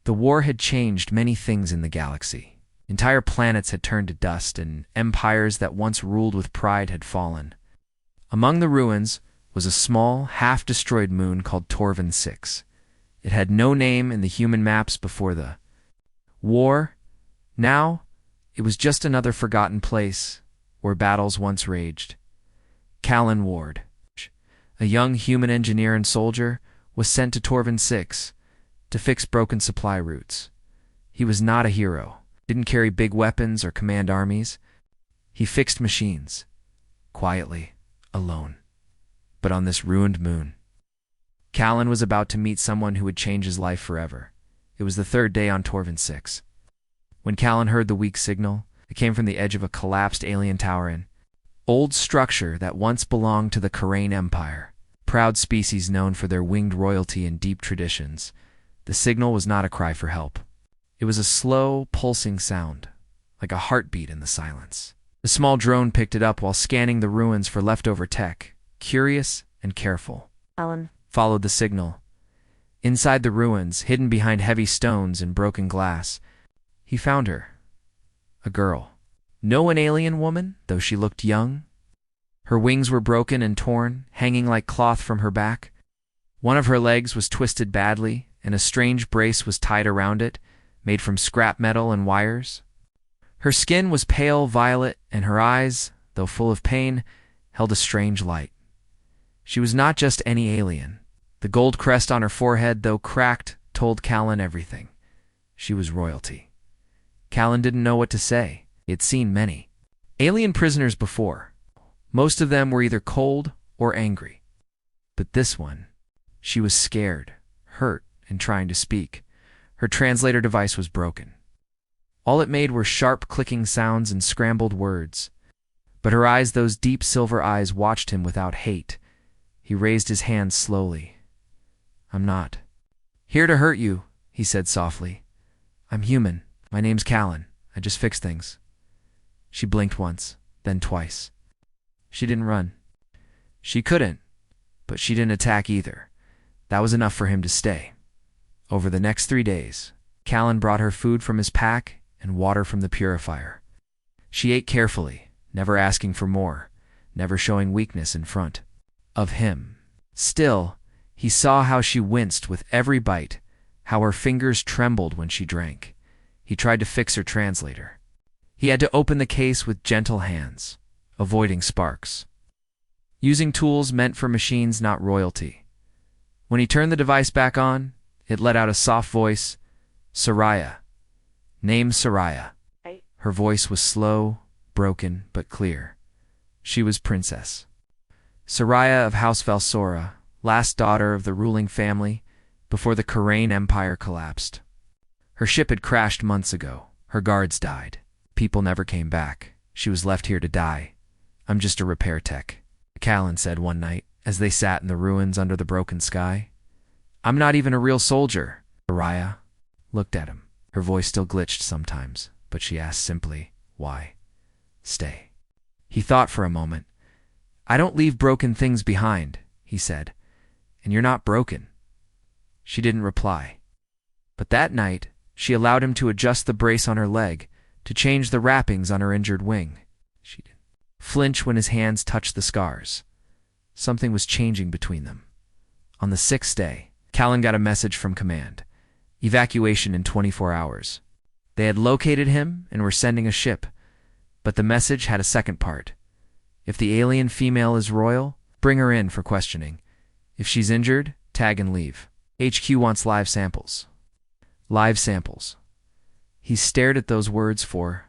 The war had changed many things in the galaxy. Entire planets had turned to dust, and empires that once ruled with pride had fallen. Among the ruins was a small, half-destroyed moon called Torvin 6. It had no name in the human maps before the war. Now, it was just another forgotten place where battles once raged. Callan Ward, a young human engineer and soldier, was sent to Torvin 6 to fix broken supply routes. He was not a hero, didn't carry big weapons or command armies. He fixed machines, quietly, alone. But on this ruined moon, Callan was about to meet someone who would change his life forever. It was the third day on Torvin 6. When Callan heard the weak signal, it came from the edge of a collapsed alien tower in old structure that once belonged to the Karain Empire, proud species known for their winged royalty and deep traditions. The signal was not a cry for help. It was a slow, pulsing sound, like a heartbeat in the silence. The small drone picked it up while scanning the ruins for leftover tech, curious and careful. Callan Followed the signal. Inside the ruins, hidden behind heavy stones and broken glass, he found her. A girl. No an alien woman, though she looked young. Her wings were broken and torn, hanging like cloth from her back. One of her legs was twisted badly, and a strange brace was tied around it, made from scrap metal and wires. Her skin was pale violet, and her eyes, though full of pain, held a strange light. She was not just any alien. The gold crest on her forehead, though cracked, told Callan everything. She was royalty. Callan didn't know what to say. He had seen many alien prisoners before. Most of them were either cold or angry. But this one, she was scared, hurt, and trying to speak. Her translator device was broken. All it made were sharp clicking sounds and scrambled words. But her eyes, those deep silver eyes, watched him without hate. He raised his hand slowly. "I'm not here to hurt you," he said softly. "I'm human. My name's Callan. I just fix things." She blinked once, then twice. She didn't run. She couldn't, but she didn't attack either. That was enough for him to stay. Over the next 3 days, Callan brought her food from his pack and water from the purifier. She ate carefully, never asking for more, never showing weakness in front of him. Still, he saw how she winced with every bite, how her fingers trembled when she drank. He tried to fix her translator. He had to open the case with gentle hands, avoiding sparks. Using tools meant for machines, not royalty. When he turned the device back on, it let out a soft voice. "Soraya. Name Soraya." Her voice was slow, broken, but clear. She was Princess Soraya of House Valsora, last daughter of the ruling family before the Karain Empire collapsed. Her ship had crashed months ago. Her guards died. People never came back. She was left here to die. "I'm just a repair tech," Callan said one night as they sat in the ruins under the broken sky. "I'm not even a real soldier." Soraya looked at him. Her voice still glitched sometimes, but she asked simply, "Why stay?" He thought for a moment. "I don't leave broken things behind," he said. "And you're not broken." She didn't reply. But that night, she allowed him to adjust the brace on her leg, to change the wrappings on her injured wing. She didn't flinch when his hands touched the scars. Something was changing between them. On the 6th day, Callan got a message from command. Evacuation in 24 hours. They had located him and were sending a ship, but the message had a second part. If the alien female is royal, bring her in for questioning. If she's injured, tag and leave. HQ wants live samples. Live samples. He stared at those words for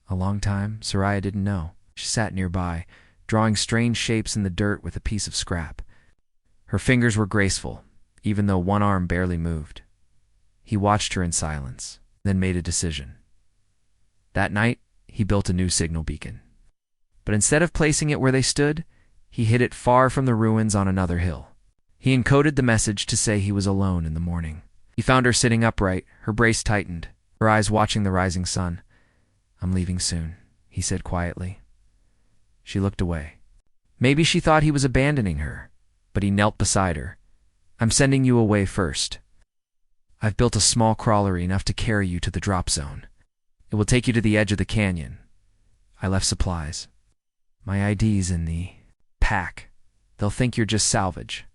a long time. Soraya didn't know. She sat nearby, drawing strange shapes in the dirt with a piece of scrap. Her fingers were graceful, even though one arm barely moved. He watched her in silence, then made a decision. That night, he built a new signal beacon. But instead of placing it where they stood, he hid it far from the ruins on another hill. He encoded the message to say he was alone in the morning. He found her sitting upright, her brace tightened, her eyes watching the rising sun. "I'm leaving soon," he said quietly. She looked away. Maybe she thought he was abandoning her, but he knelt beside her. "I'm sending you away first. I've built a small crawler enough to carry you to the drop zone. It will take you to the edge of the canyon. I left supplies. My ID's in the pack. They'll think you're just salvage.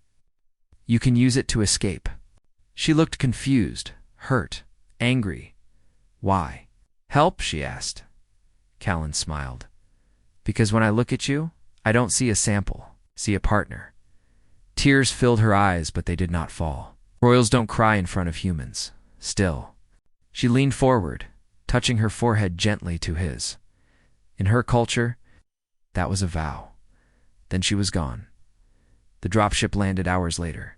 You can use it to escape." She looked confused, hurt, angry. "Why? Help?" she asked. Callan smiled. "Because when I look at you, I don't see a sample, see a partner." Tears filled her eyes, but they did not fall. Royals don't cry in front of humans. Still. She leaned forward, touching her forehead gently to his. In her culture, that was a vow. Then she was gone. The dropship landed hours later.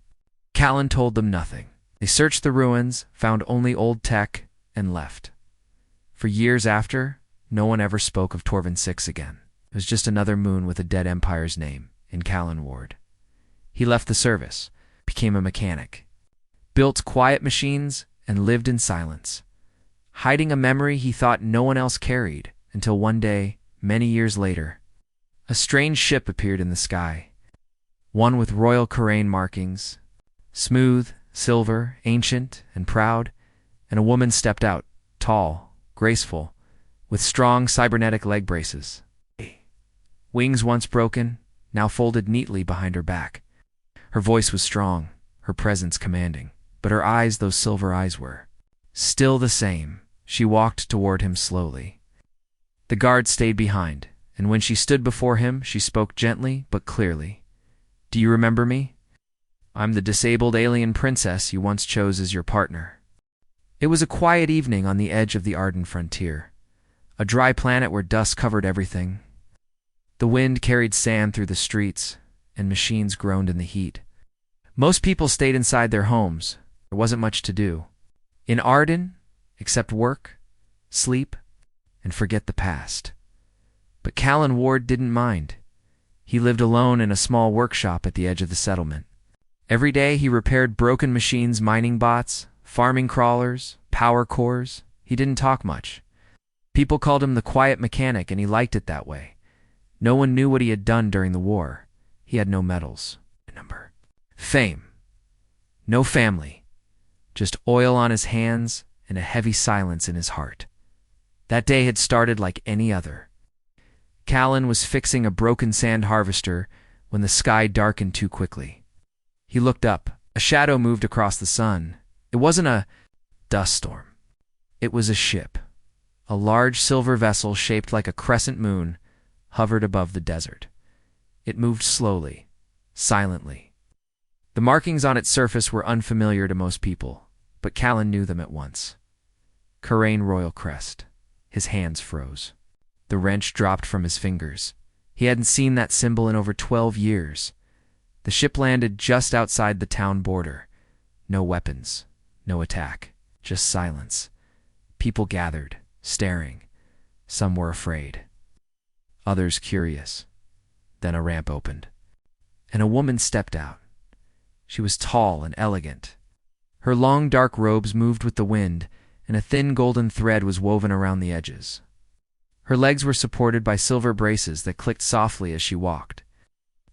Callan told them nothing. They searched the ruins, found only old tech, and left. For years after, no one ever spoke of Torvin 6 again. It was just another moon with a dead empire's name in Callan Ward. He left the service, became a mechanic, built quiet machines, and lived in silence, hiding a memory he thought no one else carried, until one day, many years later, a strange ship appeared in the sky, one with royal Karain markings, smooth, silver, ancient, and proud, and a woman stepped out, tall, graceful, with strong cybernetic leg braces. Wings once broken, now folded neatly behind her back. Her voice was strong, her presence commanding, but her eyes, those silver eyes, were still the same. She walked toward him slowly. The guard stayed behind, and when she stood before him, she spoke gently but clearly. "Do you remember me? I'm the disabled alien princess you once chose as your partner." It was a quiet evening on the edge of the Arden frontier, a dry planet where dust covered everything. The wind carried sand through the streets, and machines groaned in the heat. Most people stayed inside their homes. There wasn't much to do in Arden except work, sleep, and forget the past. But Callan Ward didn't mind. He lived alone in a small workshop at the edge of the settlement. Every day he repaired broken machines, mining bots, farming crawlers, power cores. He didn't talk much. People called him the quiet mechanic, and he liked it that way. No one knew what he had done during the war. He had no medals, fame, no family, just oil on his hands and a heavy silence in his heart. That day had started like any other. Callan was fixing a broken sand harvester when the sky darkened too quickly. He looked up. A shadow moved across the sun. It wasn't a dust storm. It was a ship. A large silver vessel shaped like a crescent moon hovered above the desert. It moved slowly, silently. The markings on its surface were unfamiliar to most people, but Callan knew them at once. Karain Royal Crest. His hands froze. The wrench dropped from his fingers. He hadn't seen that symbol in over 12 years. The ship landed just outside the town border. No weapons, no attack, just silence. People gathered, staring. Some were afraid, others curious. Then a ramp opened, and a woman stepped out. She was tall and elegant. Her long dark robes moved with the wind, and a thin golden thread was woven around the edges. Her legs were supported by silver braces that clicked softly as she walked.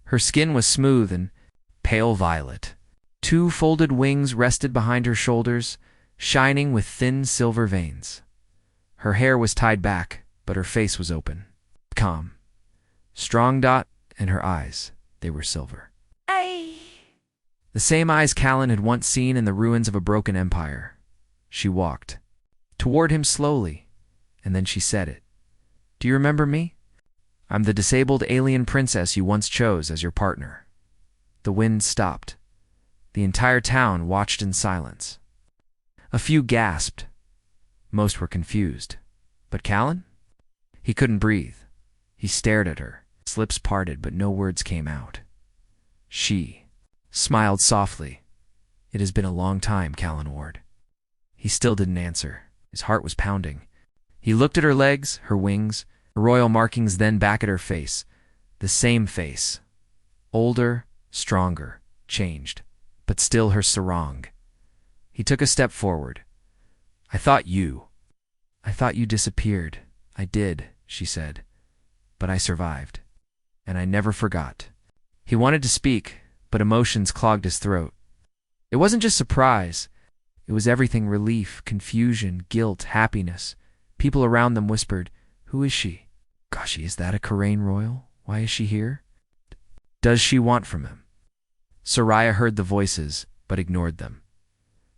Her skin was smooth and pale violet. 2 folded wings rested behind her shoulders, shining with thin silver veins. Her hair was tied back, but her face was open, calm. Strong dot in her eyes, they were silver. The same eyes Callan had once seen in the ruins of a broken empire. She walked toward him slowly, and then she said it. "Do you remember me? I'm the disabled alien princess you once chose as your partner." The wind stopped. The entire town watched in silence. A few gasped. Most were confused. But Callan? He couldn't breathe. He stared at her. His lips parted, but no words came out. She smiled softly. "It has been a long time, Callan Ward." He still didn't answer. His heart was pounding. He looked at her legs, her wings, her royal markings, then back at her face. The same face. Older, stronger, changed, but still her sarong. He took a step forward. I thought you disappeared." "I did," she said, "but I survived. And I never forgot." He wanted to speak, but emotions clogged his throat. It wasn't just surprise. It was everything: relief, confusion, guilt, happiness. People around them whispered, "Who is she? Gosh, is that a Karain royal? Why is she here? Does she want from him?" Soraya heard the voices, but ignored them.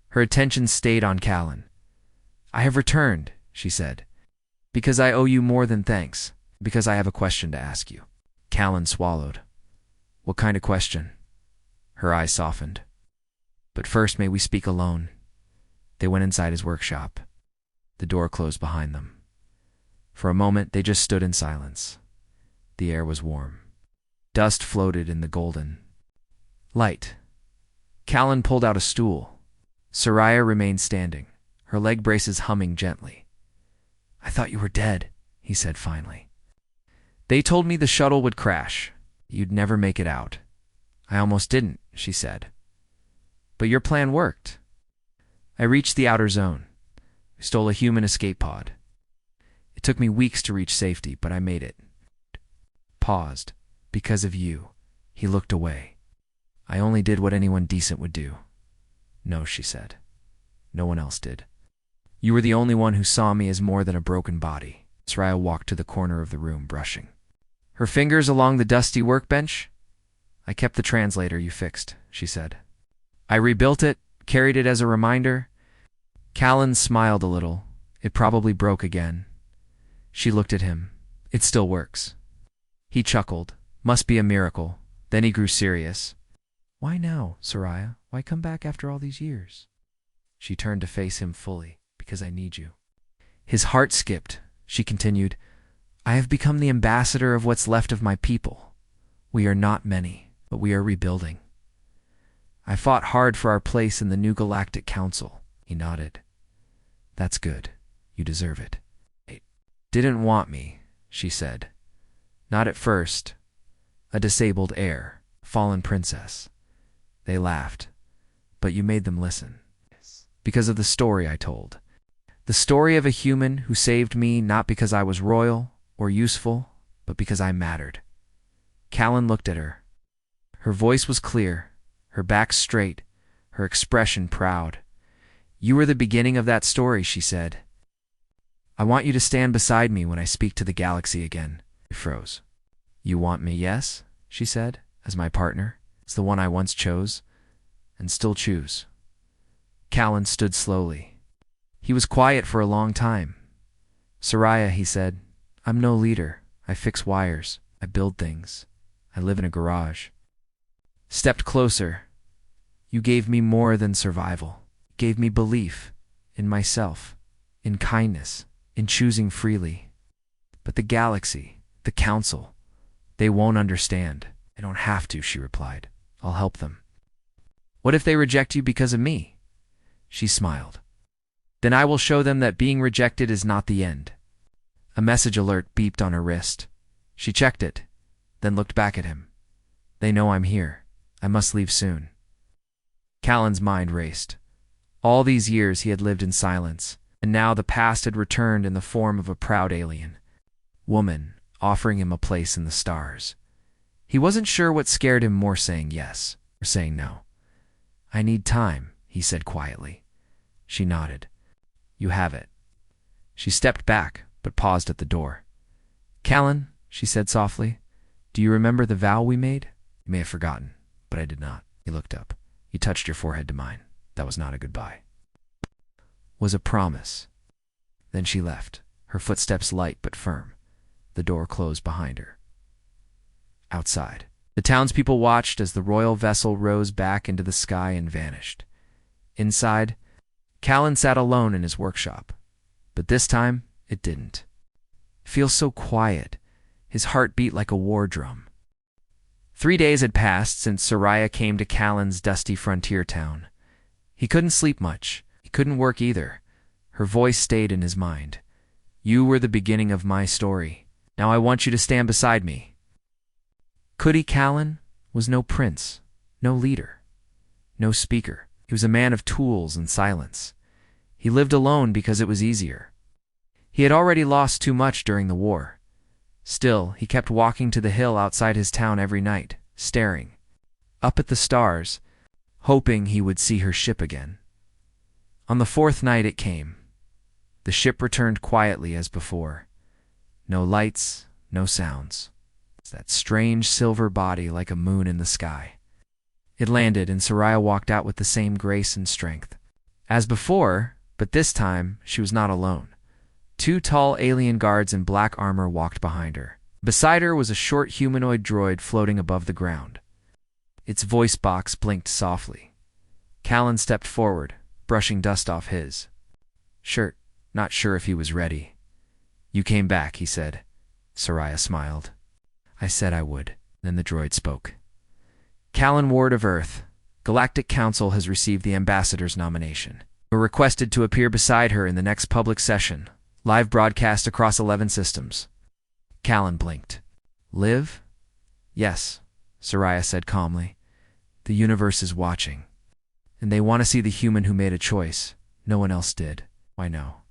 Her attention stayed on Callan. "I have returned," she said, "because I owe you more than thanks, because I have a question to ask you." Callan swallowed. "What kind of question?" Her eyes softened. "But first, may we speak alone?" They went inside his workshop. The door closed behind them. For a moment, they just stood in silence. The air was warm. Dust floated in the golden light. Callan pulled out a stool. Soraya remained standing, her leg braces humming gently. "I thought you were dead," he said finally. "They told me the shuttle would crash. You'd never make it out. I almost didn't," she said. "But your plan worked. I reached the outer zone. I stole a human escape pod. It took me weeks to reach safety, but I made it." Paused. "Because of you." He looked away. "I only did what anyone decent would do." "No," she said. "No one else did. You were the only one who saw me as more than a broken body." Soraya walked to the corner of the room, brushing her fingers along the dusty workbench. "I kept the translator you fixed," she said. "I rebuilt it, carried it as a reminder." Callan smiled a little. "It probably broke again." She looked at him. "It still works." He chuckled. "Must be a miracle." Then he grew serious. "Why now, Soraya? Why come back after all these years?" She turned to face him fully. "Because I need you." His heart skipped. She continued, "I have become the ambassador of what's left of my people. We are not many, but we are rebuilding. I fought hard for our place in the new Galactic Council." He nodded. "That's good. You deserve it." "They didn't want me," she said. "Not at first. A disabled heir, fallen princess." They laughed. "But you made them listen." "Because of the story I told. The story of a human who saved me not because I was royal or useful, but because I mattered." Callan looked at her. Her voice was clear, her back straight, her expression proud. "You were the beginning of that story," she said. "I want you to stand beside me when I speak to the galaxy again." He froze. "You want me, yes?" she said, "as my partner. It's the one I once chose, and still choose." Callan stood slowly. He was quiet for a long time. "Soraya," he said, "I'm no leader. I fix wires. I build things. I live in a garage." Stepped closer. "You gave me more than survival. You gave me belief in myself, in kindness, in choosing freely. But the galaxy, the council, they won't understand." "They don't have to," she replied. "I'll help them." "What if they reject you because of me?" She smiled. "Then I will show them that being rejected is not the end." A message alert beeped on her wrist. She checked it, then looked back at him. "They know I'm here. I must leave soon." Callan's mind raced. All these years he had lived in silence, and now the past had returned in the form of a proud alien woman offering him a place in the stars. He wasn't sure what scared him more, saying yes or saying no. "I need time," he said quietly. She nodded. "You have it." She stepped back, but paused at the door. "Callan," she said softly, "do you remember the vow we made?" "You may have forgotten, but I did not." He looked up. "You touched your forehead to mine. That was not a goodbye. Was a promise." Then she left, her footsteps light but firm. The door closed behind her. Outside, the townspeople watched as the royal vessel rose back into the sky and vanished. Inside, Callan sat alone in his workshop. But this time, it didn't. It feels so quiet. His heart beat like a war drum. 3 days had passed since Soraya came to Callan's dusty frontier town. He couldn't sleep much. He couldn't work either. Her voice stayed in his mind. "You were the beginning of my story. Now I want you to stand beside me." Cudi Callan was no prince, no leader, no speaker. He was a man of tools and silence. He lived alone because it was easier. He had already lost too much during the war. Still, he kept walking to the hill outside his town every night, staring up at the stars, hoping he would see her ship again. On the fourth night it came. The ship returned quietly as before. No lights, no sounds. It's that strange silver body like a moon in the sky. It landed, and Soraya walked out with the same grace and strength. As before, but this time she was not alone. 2 tall alien guards in black armor walked behind her. Beside her was a short humanoid droid floating above the ground. Its voice box blinked softly. Callan stepped forward, brushing dust off his shirt, not sure if he was ready. "You came back," he said. Soraya smiled. "I said I would." Then the droid spoke. "Callan Ward of Earth, Galactic Council has received the Ambassador's nomination. We're requested to appear beside her in the next public session, live broadcast across 11 systems." Callan blinked. "Live?" "Yes," Soraya said calmly. "The universe is watching. And they want to see the human who made a choice. No one else did. Why no?"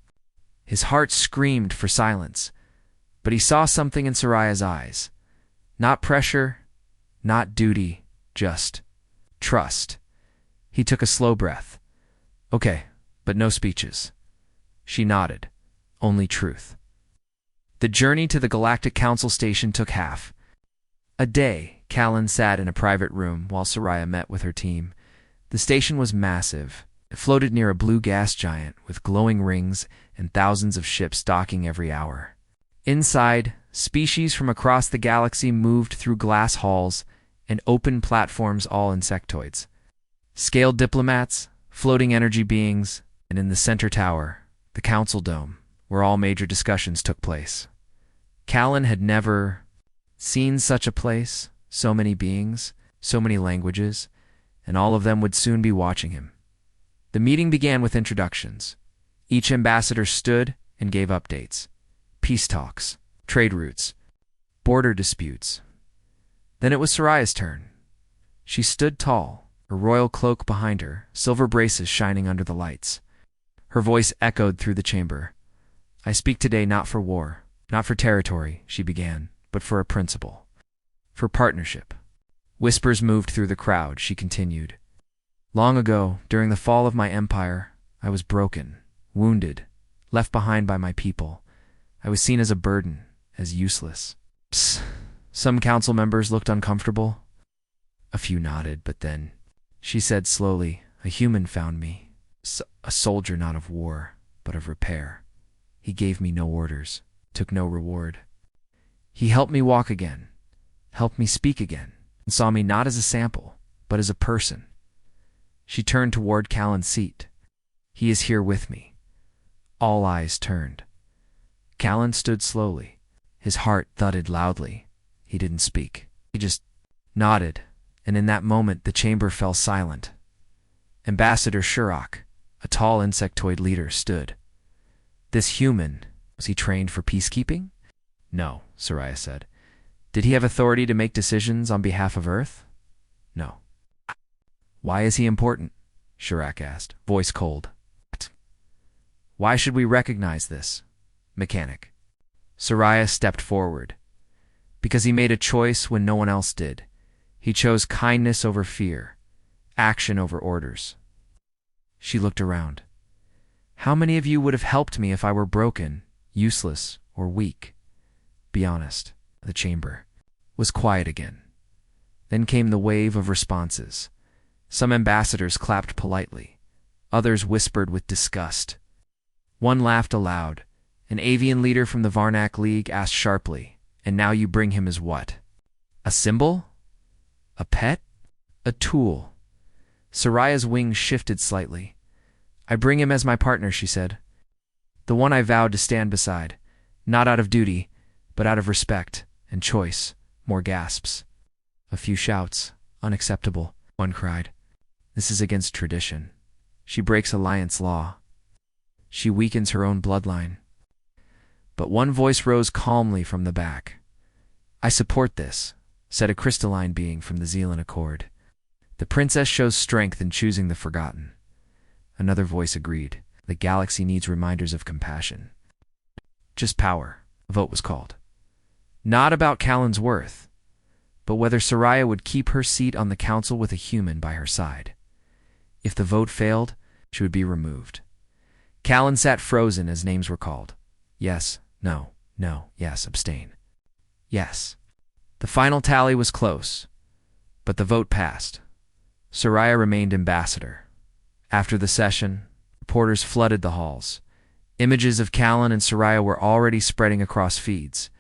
His heart screamed for silence, but he saw something in Soraya's eyes. Not pressure, not duty, just trust. He took a slow breath. "Okay, but no speeches." She nodded. "Only truth." The journey to the Galactic Council station took half a day. Callan sat in a private room while Soraya met with her team. The station was massive. It floated near a blue gas giant with glowing rings and thousands of ships docking every hour. Inside, species from across the galaxy moved through glass halls and open platforms, all insectoids. Scaled diplomats, floating energy beings, and in the center tower, the Council Dome, where all major discussions took place. Callan had never seen such a place, so many beings, so many languages, and all of them would soon be watching him. The meeting began with introductions. Each ambassador stood and gave updates. Peace talks, trade routes, border disputes. Then it was Soraya's turn. She stood tall, her royal cloak behind her, silver braces shining under the lights. Her voice echoed through the chamber. "I speak today not for war, not for territory," she began, "but for a principle. For partnership." Whispers moved through the crowd. She continued. "Long ago, during the fall of my empire, I was broken, wounded, left behind by my people. I was seen as a burden, as useless." Psst. Some council members looked uncomfortable. A few nodded, but then she said slowly, "A human found me. A soldier not of war, but of repair. He gave me no orders, took no reward. He helped me walk again, helped me speak again, and saw me not as a sample, but as a person." She turned toward Callan's seat. "He is here with me." All eyes turned. Callan stood slowly. His heart thudded loudly. He didn't speak. He just nodded, and in that moment the chamber fell silent. Ambassador Shurok, a tall insectoid leader, stood. This human, was he trained for peacekeeping? "No," Soraya said. "Did he have authority to make decisions on behalf of Earth? No." "Why is he important?" Shurok asked, voice cold. "Why should we recognize this?" Mechanic. Soraya stepped forward. "Because he made a choice when no one else did. He chose kindness over fear, action over orders." She looked around. "How many of you would have helped me if I were broken, useless, or weak? Be honest." The chamber was quiet again. Then came the wave of responses. Some ambassadors clapped politely. Others whispered with disgust. One laughed aloud. An avian leader from the Varnak League asked sharply, "And now you bring him as what? A symbol? A pet? A tool?" Soraya's wings shifted slightly. "I bring him as my partner," she said. "The one I vowed to stand beside, not out of duty, but out of respect and choice." More gasps. A few shouts. "Unacceptable," one cried. "This is against tradition. She breaks alliance law. She weakens her own bloodline." But one voice rose calmly from the back. "I support this," said a crystalline being from the Zealand Accord. "The princess shows strength in choosing the forgotten." Another voice agreed. "The galaxy needs reminders of compassion." Just power. A vote was called. Not about Callan's worth, but whether Soraya would keep her seat on the council with a human by her side. If the vote failed, she would be removed. Callan sat frozen as names were called. Yes, no, no, yes, abstain. Yes. The final tally was close, but the vote passed. Soraya remained ambassador. After the session, reporters flooded the halls. Images of Callan and Soraya were already spreading across feeds.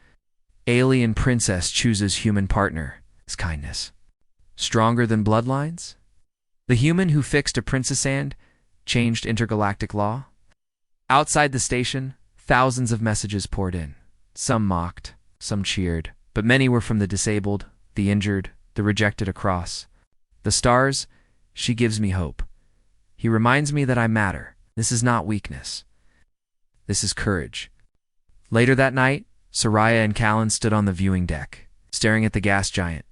Alien princess chooses human partner. His kindness. Stronger than bloodlines? The human who fixed a princess and changed intergalactic law? Outside the station, thousands of messages poured in. Some mocked, some cheered, but many were from the disabled, the injured, the rejected across. The stars, she gives me hope. He reminds me that I matter. This is not weakness. This is courage. Later that night, Soraya and Callan stood on the viewing deck, staring at the gas giant.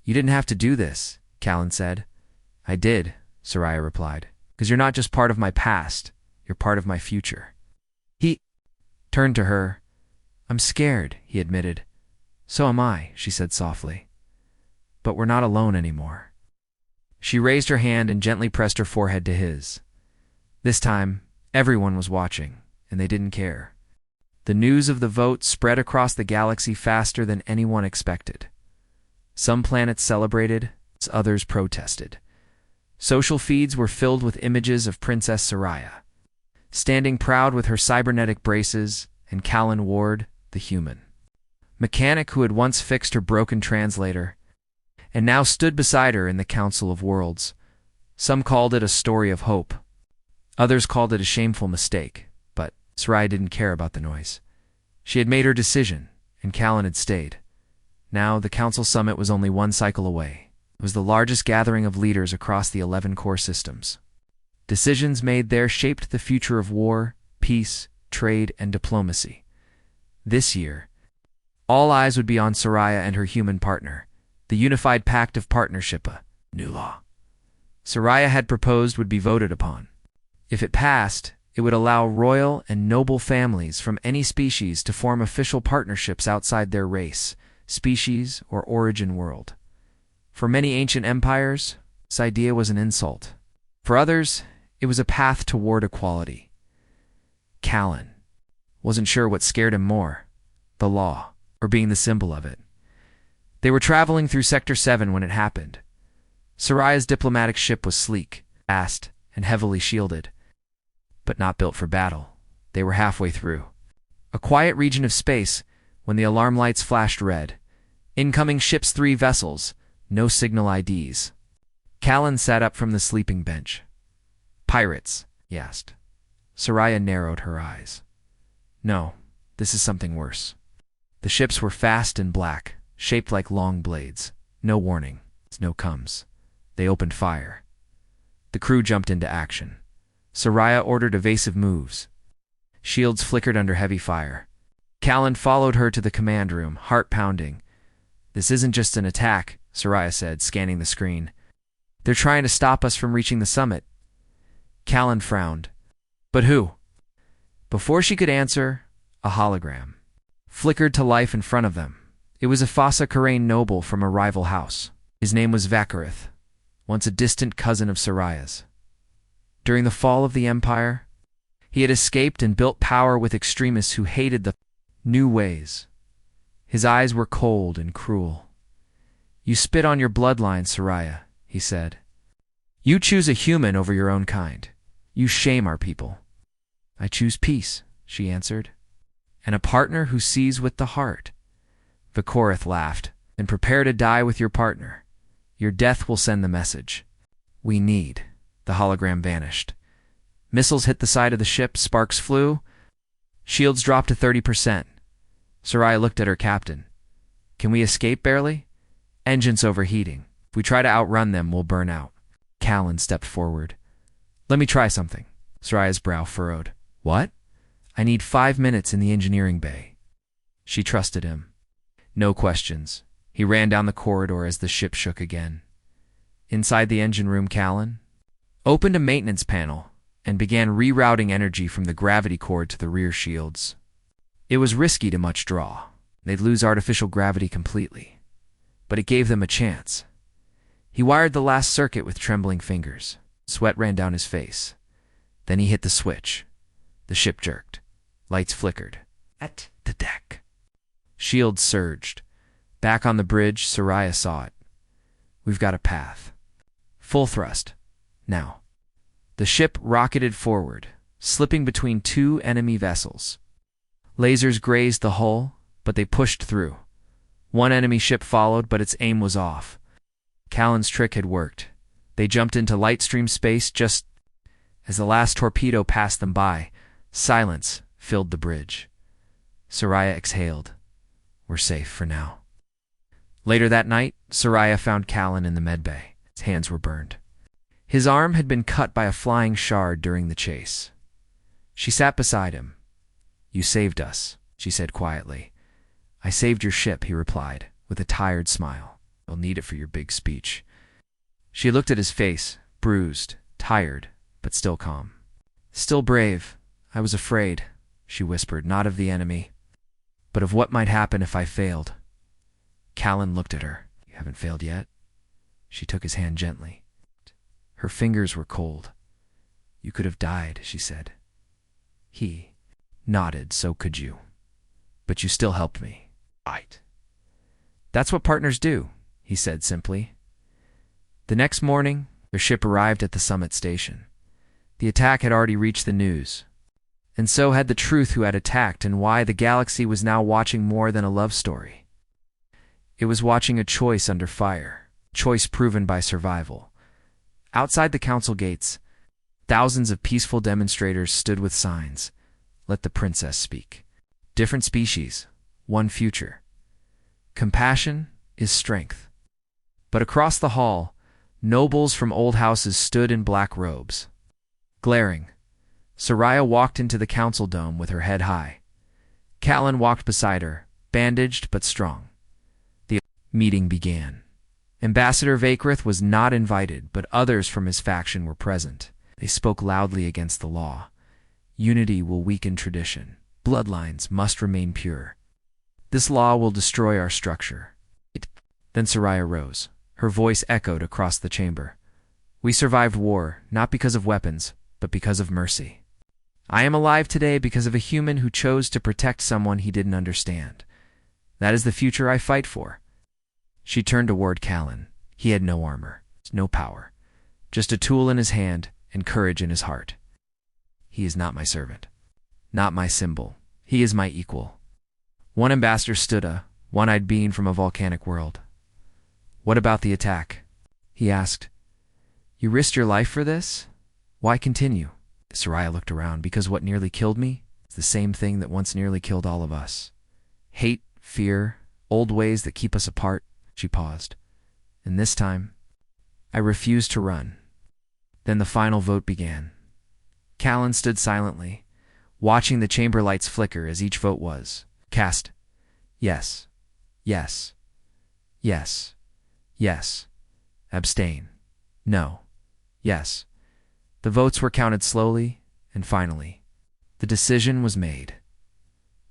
You didn't have to do this, Callan said. I did, Soraya replied, because you're not just part of my past, you're part of my future. He turned to her. I'm scared, he admitted. So am I, she said softly. But we're not alone anymore. She raised her hand and gently pressed her forehead to his. This time, everyone was watching, and they didn't care. The news of the vote spread across the galaxy faster than anyone expected. Some planets celebrated, others protested. Social feeds were filled with images of Princess Soraya, standing proud with her cybernetic braces, and Callan Ward, the human mechanic who had once fixed her broken translator, and now stood beside her in the Council of Worlds. Some called it a story of hope. Others called it a shameful mistake, but Soraya didn't care about the noise. She had made her decision, and Callan had stayed. Now the Council Summit was only one cycle away. It was the largest gathering of leaders across the 11 core systems. Decisions made there shaped the future of war, peace, trade, and diplomacy. This year, all eyes would be on Soraya and her human partner, the Unified Pact of Partnership, a new law Soraya had proposed would be voted upon. If it passed, it would allow royal and noble families from any species to form official partnerships outside their race, species, or origin world. For many ancient empires, this idea was an insult. For others, it was a path toward equality. Callan wasn't sure what scared him more, the law, or being the symbol of it. They were traveling through Sector 7 when it happened. Soraya's diplomatic ship was sleek, fast, and heavily shielded, but not built for battle. They were halfway through a quiet region of space when the alarm lights flashed red. Incoming ship's 3 vessels, no signal IDs. Callan sat up from the sleeping bench. Pirates, he asked. Soraya narrowed her eyes. No, this is something worse. The ships were fast and black, shaped like long blades. No warning, no comes. They opened fire. The crew jumped into action. Soraya ordered evasive moves. Shields flickered under heavy fire. Callan followed her to the command room, heart pounding. This isn't just an attack, Soraya said, scanning the screen. They're trying to stop us from reaching the summit. Callan frowned. But who? Before she could answer, a hologram flickered to life in front of them. It was a Fossa Karain noble from a rival house. His name was Vakarith, once a distant cousin of Soraya's. During the fall of the Empire, he had escaped and built power with extremists who hated the new ways. His eyes were cold and cruel. You spit on your bloodline, Soraya, he said. You choose a human over your own kind. You shame our people. I choose peace, she answered, and a partner who sees with the heart. Vakorith laughed. And prepare to die with your partner. Your death will send the message we need. The hologram vanished. Missiles hit the side of the ship, sparks flew. Shields dropped to 30%. Soraya looked at her captain. Can we escape barely? Engines overheating. If we try to outrun them, we'll burn out. Callan stepped forward. Let me try something. Soraya's brow furrowed. What? I need 5 minutes in the engineering bay. She trusted him. No questions. He ran down the corridor as the ship shook again. Inside the engine room, Callan opened a maintenance panel and began rerouting energy from the gravity cord to the rear shields. It was risky to much draw. They'd lose artificial gravity completely. But it gave them a chance. He wired the last circuit with trembling fingers. Sweat ran down his face. Then he hit the switch. The ship jerked. Lights flickered. At the deck. Shields surged. Back on the bridge, Soraya saw it. We've got a path. Full thrust. Now. The ship rocketed forward, slipping between two enemy vessels. Lasers grazed the hull, but they pushed through. One enemy ship followed, but its aim was off. Callan's trick had worked. They jumped into lightstream space just as the last torpedo passed them by. Silence filled the bridge. Soraya exhaled. We're safe for now. Later that night, Soraya found Callan in the medbay. His hands were burned. His arm had been cut by a flying shard during the chase. She sat beside him. You saved us, she said quietly. I saved your ship, he replied, with a tired smile. You'll need it for your big speech. She looked at his face, bruised, tired, but still calm. Still brave. I was afraid, she whispered, not of the enemy, but of what might happen if I failed. Callan looked at her. You haven't failed yet? She took his hand gently. Her fingers were cold. You could have died, she said. He nodded, so could you. But you still helped me. Right. That's what partners do, he said simply. The next morning, their ship arrived at the summit station. The attack had already reached the news. And so had the truth who had attacked and why the galaxy was now watching more than a love story. It was watching a choice under fire, choice proven by survival. Outside the council gates, thousands of peaceful demonstrators stood with signs. Let the princess speak. Different species, one future. Compassion is strength. But across the hall, nobles from old houses stood in black robes. Glaring, Soraya walked into the council dome with her head high. Callan walked beside her, bandaged but strong. The meeting began. Ambassador Vakrith was not invited, but others from his faction were present. They spoke loudly against the law. Unity will weaken tradition. Bloodlines must remain pure. This law will destroy our structure. Then Soraya rose. Her voice echoed across the chamber. We survived war, not because of weapons, but because of mercy. I am alive today because of a human who chose to protect someone he didn't understand. That is the future I fight for. She turned toward Callan. He had no armor, no power, just a tool in his hand and courage in his heart. He is not my servant, not my symbol. He is my equal. One ambassador stood, a one-eyed being from a volcanic world. What about the attack? He asked. You risked your life for this? Why continue? Soraya looked around. Because what nearly killed me is the same thing that once nearly killed all of us. Hate, fear, old ways that keep us apart. She paused. And this time, I refused to run. Then the final vote began. Callan stood silently, watching the chamber lights flicker as each vote was cast. Yes, yes, yes, yes, abstain, no, yes. The votes were counted slowly, and finally, the decision was made.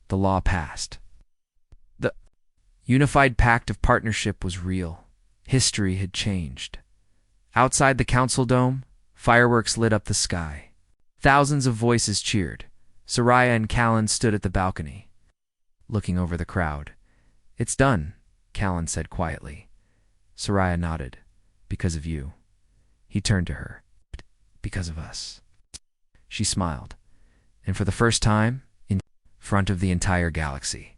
The law passed. The unified pact of partnership was real. History had changed. Outside the council dome, fireworks lit up the sky. Thousands of voices cheered. Soraya and Callan stood at the balcony, looking over the crowd. It's done, Callan said quietly. Soraya nodded. Because of you. He turned to her. Because of us. She smiled, and for the first time, in front of the entire galaxy.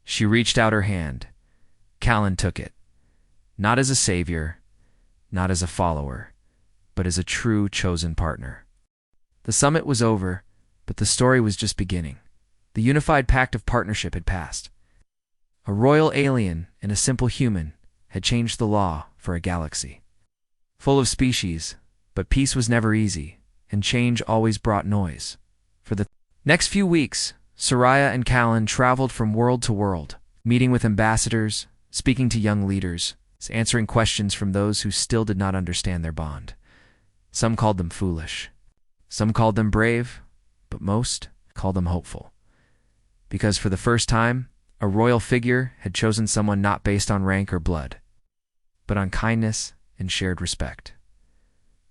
She reached out her hand. Callan took it. Not as a savior, not as a follower, but as a true chosen partner. The summit was over, but the story was just beginning. The unified pact of partnership had passed. A royal alien and a simple human had changed the law for a galaxy. Full of species, but peace was never easy, and change always brought noise. For the next few weeks, Soraya and Callan traveled from world to world, meeting with ambassadors, speaking to young leaders, answering questions from those who still did not understand their bond. Some called them foolish. Some called them brave, but most called them hopeful. Because for the first time, a royal figure had chosen someone not based on rank or blood, but on kindness and shared respect.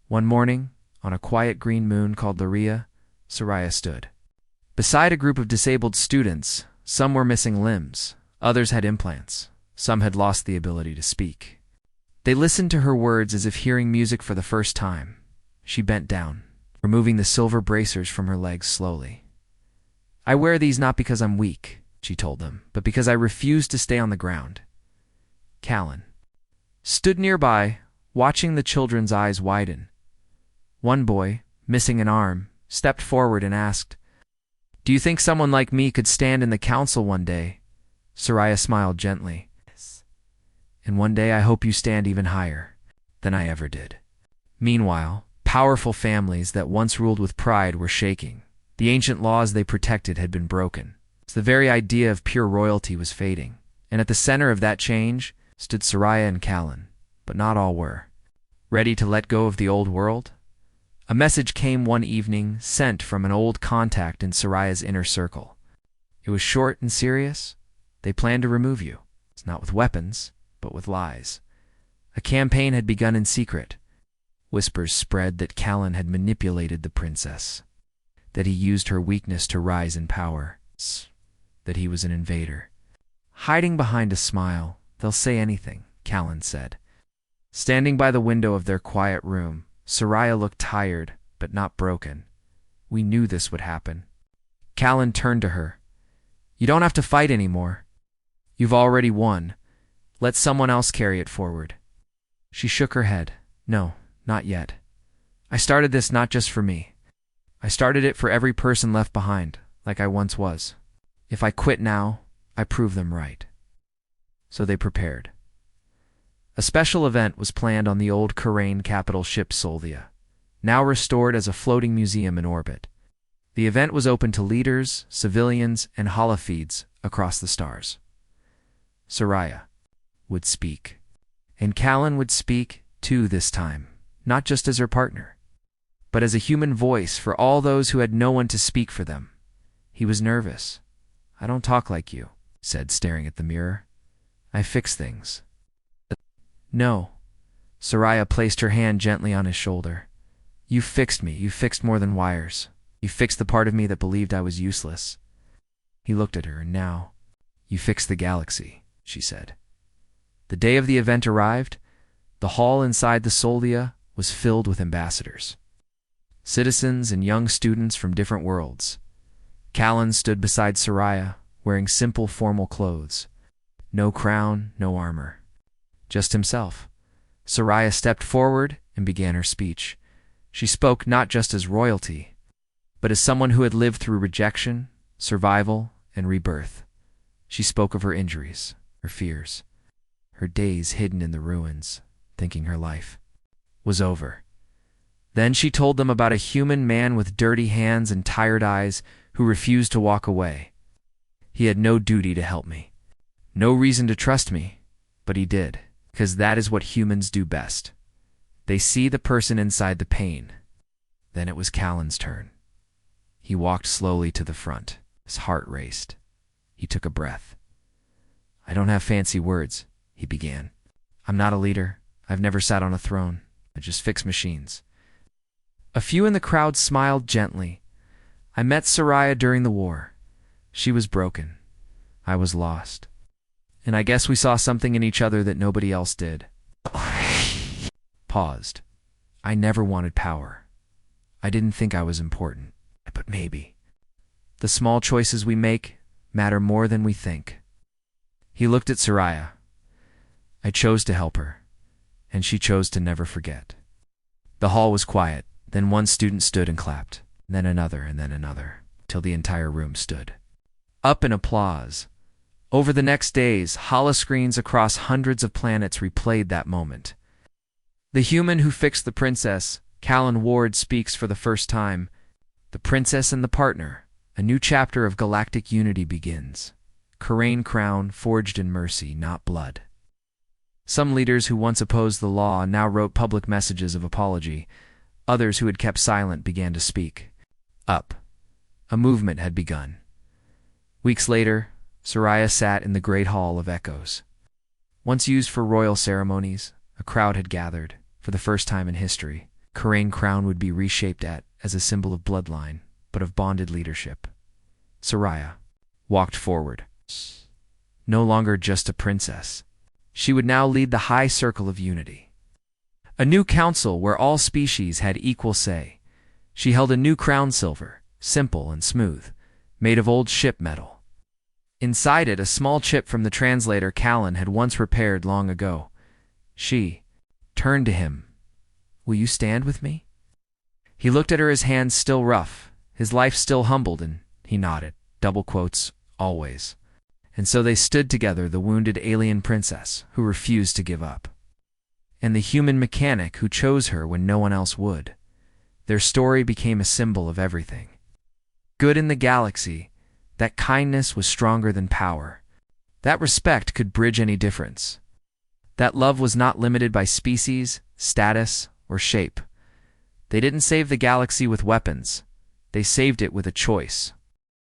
One morning, on a quiet green moon called Luria, Soraya stood. Beside a group of disabled students, some were missing limbs, others had implants, some had lost the ability to speak. They listened to her words as if hearing music for the first time. She bent down, removing the silver bracers from her legs slowly. "I wear these not because I'm weak," she told them, "but because I refuse to stay on the ground." Callan stood nearby, watching the children's eyes widen. One boy, missing an arm, stepped forward and asked, "Do you think someone like me could stand in the council one day?" Soraya smiled gently. "Yes. And one day I hope you stand even higher than I ever did." Meanwhile, powerful families that once ruled with pride were shaking. The ancient laws they protected had been broken. The very idea of pure royalty was fading. And at the center of that change stood Soraya and Callan, but not all were. Ready to let go of the old world? A message came one evening, sent from an old contact in Soraya's inner circle. It was short and serious. They planned to remove you. It's not with weapons, but with lies. A campaign had begun in secret. Whispers spread that Callan had manipulated the princess, that he used her weakness to rise in power, that he was an invader. Hiding behind a smile, "They'll say anything," Callan said. Standing by the window of their quiet room, Soraya looked tired, but not broken. "We knew this would happen." Callan turned to her. "You don't have to fight anymore. You've already won. Let someone else carry it forward." She shook her head. "No, not yet. I started this not just for me. I started it for every person left behind, like I once was. If I quit now, I prove them right." So they prepared. A special event was planned on the old Karain capital ship Solvia, now restored as a floating museum in orbit. The event was open to leaders, civilians, and holophides across the stars. Soraya would speak. And Callan would speak, too, this time, not just as her partner, but as a human voice for all those who had no one to speak for them. He was nervous. "I don't talk like you," he said, staring at the mirror. "I fix things." "No." Soraya placed her hand gently on his shoulder. "You fixed me. You fixed more than wires. You fixed the part of me that believed I was useless." He looked at her, and now, "You fixed the galaxy," she said. The day of the event arrived. The hall inside the Solvia was filled with ambassadors, citizens and young students from different worlds. Callan stood beside Soraya, wearing simple formal clothes. No crown, no armor. Just himself. Soraya stepped forward and began her speech. She spoke not just as royalty, but as someone who had lived through rejection, survival, and rebirth. She spoke of her injuries, her fears, her days hidden in the ruins, thinking her life was over. Then she told them about a human man with dirty hands and tired eyes who refused to walk away. He had no duty to help me, no reason to trust me, but he did, because that is what humans do best. They see the person inside the pain. Then it was Callan's turn. He walked slowly to the front. His heart raced. He took a breath. "I don't have fancy words," he began. "I'm not a leader. I've never sat on a throne. I just fix machines." A few in the crowd smiled gently. "I met Soraya during the war. She was broken. I was lost. And I guess we saw something in each other that nobody else did." Paused. "I never wanted power. I didn't think I was important. But maybe. The small choices we make matter more than we think." He looked at Soraya. "I chose to help her, and she chose to never forget." The hall was quiet. Then one student stood and clapped, then another, and then another, till the entire room stood up in applause. Over the next days, holoscreens across hundreds of planets replayed that moment. The human who fixed the princess, Callan Ward, speaks for the first time. The princess and the partner, a new chapter of galactic unity begins. Karain crown forged in mercy, not blood. Some leaders who once opposed the law now wrote public messages of apology. Others who had kept silent began to speak up. A movement had begun. Weeks later, Soraya sat in the Great Hall of Echoes. Once used for royal ceremonies, a crowd had gathered. For the first time in history, Karain crown would be reshaped as a symbol of bloodline, but of bonded leadership. Soraya walked forward. No longer just a princess. She would now lead the high circle of unity. A new council where all species had equal say. She held a new crown silver, simple and smooth, made of old ship metal. Inside it, a small chip from the translator Callan had once repaired long ago. She turned to him. "Will you stand with me?" He looked at her, his hands still rough, his life still humbled, and he nodded. Double quotes, always. And so they stood together, the wounded alien princess who refused to give up, and the human mechanic who chose her when no one else would. Their story became a symbol of everything good in the galaxy, that kindness was stronger than power, that respect could bridge any difference, that love was not limited by species, status, or shape. They didn't save the galaxy with weapons. They saved it with a choice.